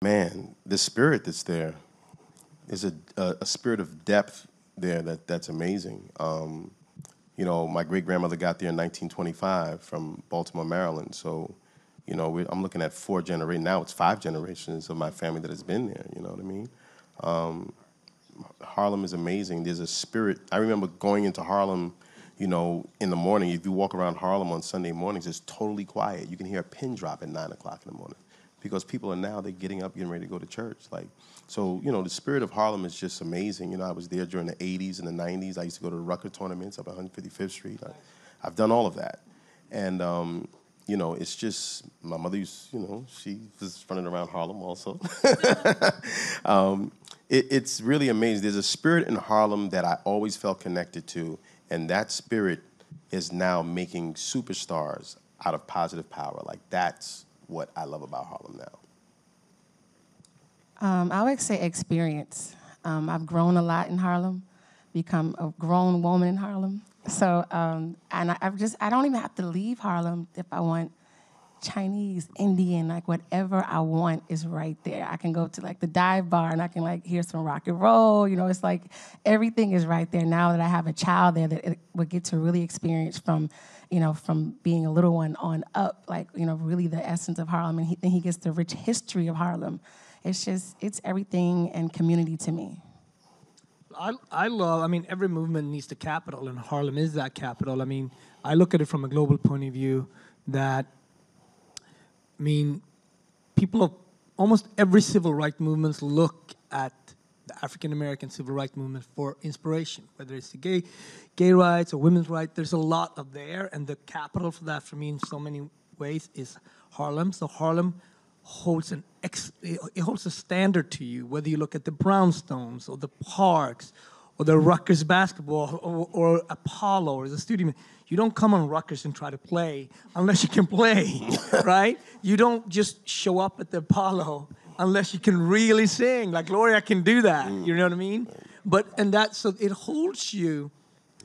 Man, the spirit that's there is a spirit of depth there that's amazing. My great grandmother got there in 1925 from Baltimore, Maryland. So, I'm looking at four generations. Now it's five generations of my family that has been there. You know what I mean? Harlem is amazing. There's a spirit. I remember going into Harlem, in the morning. If you walk around Harlem on Sunday mornings, it's totally quiet. You can hear a pin drop at 9 o'clock in the morning because people are now they're getting up, getting ready to go to church. So the spirit of Harlem is just amazing. I was there during the '80s and the '90s. I used to go to the Rucker tournaments up 155th Street. I've done all of that, and it's just my mother used. She was running around Harlem also. It's really amazing. There's a spirit in Harlem that I always felt connected to, and that spirit is now making superstars out of positive power. That's what I love about Harlem now. I would say experience. I've grown a lot in Harlem, become a grown woman in Harlem. So, and I don't even have to leave Harlem if I want Chinese, Indian, whatever I want is right there. I can go to the dive bar and I can hear some rock and roll. It's everything is right there. Now that I have a child there, that it would get to really experience from being a little one on up, really the essence of Harlem. And then he gets the rich history of Harlem. It's everything and community to me. Every movement needs the capital, and Harlem is that capital. I look at it from a global point of view that, people of almost every civil rights movement look at the African American civil rights movement for inspiration, whether it's the gay rights or women's rights. There's a lot of there, and the capital for that, for me, in so many ways, is Harlem. So Harlem holds it holds a standard to you, whether you look at the brownstones or the parks or the Rutgers basketball or Apollo or the studio. You don't come on Rutgers and try to play unless you can play, right? You don't just show up at the Apollo unless you can really sing. Gloria can do that, you know what I mean? So it holds you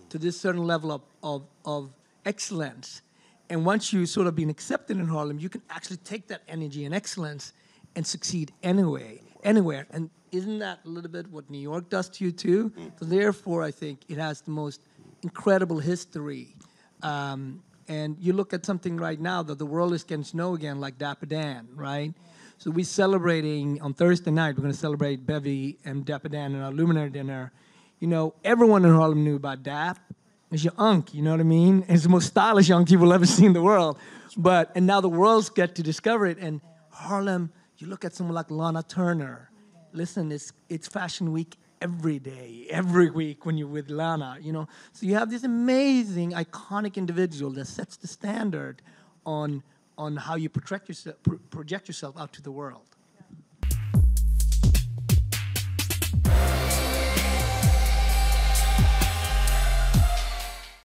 to this certain level of excellence. And once you sort of been accepted in Harlem, you can actually take that energy and excellence and succeed anywhere. And isn't that a little bit what New York does to you too? So therefore, I think it has the most incredible history. And you look at something right now that the world is getting to know again, like Dapper Dan, right? So we're celebrating on Thursday night. We're going to celebrate Bevy and Dapper Dan in our Luminary dinner. Everyone in Harlem knew about Dap. It's your unk, you know what I mean? It's the most stylish unk you've ever seen in the world. And now the world's get to discover it. And Harlem, you look at someone like Lana Turner. Listen, it's Fashion Week every day, every week when you're with Lana, So you have this amazing, iconic individual that sets the standard on how you project yourself out to the world.